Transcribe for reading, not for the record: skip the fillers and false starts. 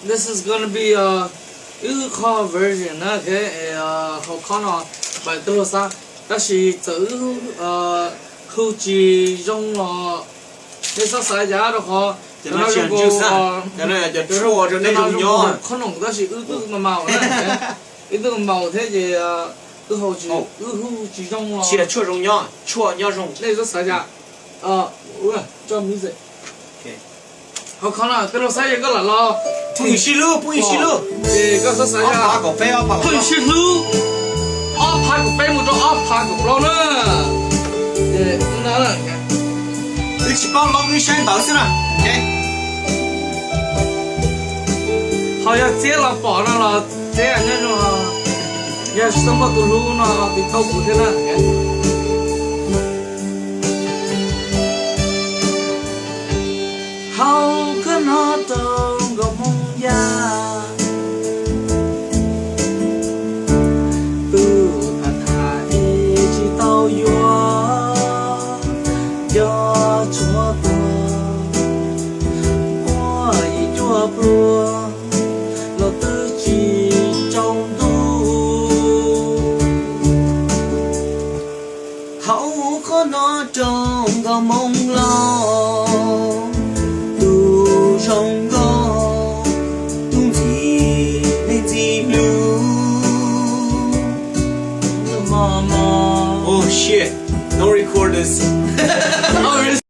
this is gonna be a car version. Okay, how can I? But tôi sao? Đó là chữ khu chỉ dùng là để sao sai giá được họ. Cho nó chuyển chữ sao? Cho nó là chua cho nên dùng nhỏ. Không nồng đó là ư mà màu này. Ư màu thế gì hậu chỉ chỉ dùng là. Chỉ là chua dùng nhỏ, chua nhỏ dùng. Đây là sai giá. Ui, cho mình dậy. Họ không là cái nó sai cái là lo. Bùi xí lưu. Thì cái sao sai giá. Phá cổ phê phá cổ. Bùi xí lưu. Phá cổ phê một chỗ phá cổ lo nữa. Thì nó là你去帮老女先到是了，哎，好像这了饱了，这样那种啊，也什么都路呢，得照顾的了。好个那等个梦呀，不怕他一起到远，要怎么办？我一脚不。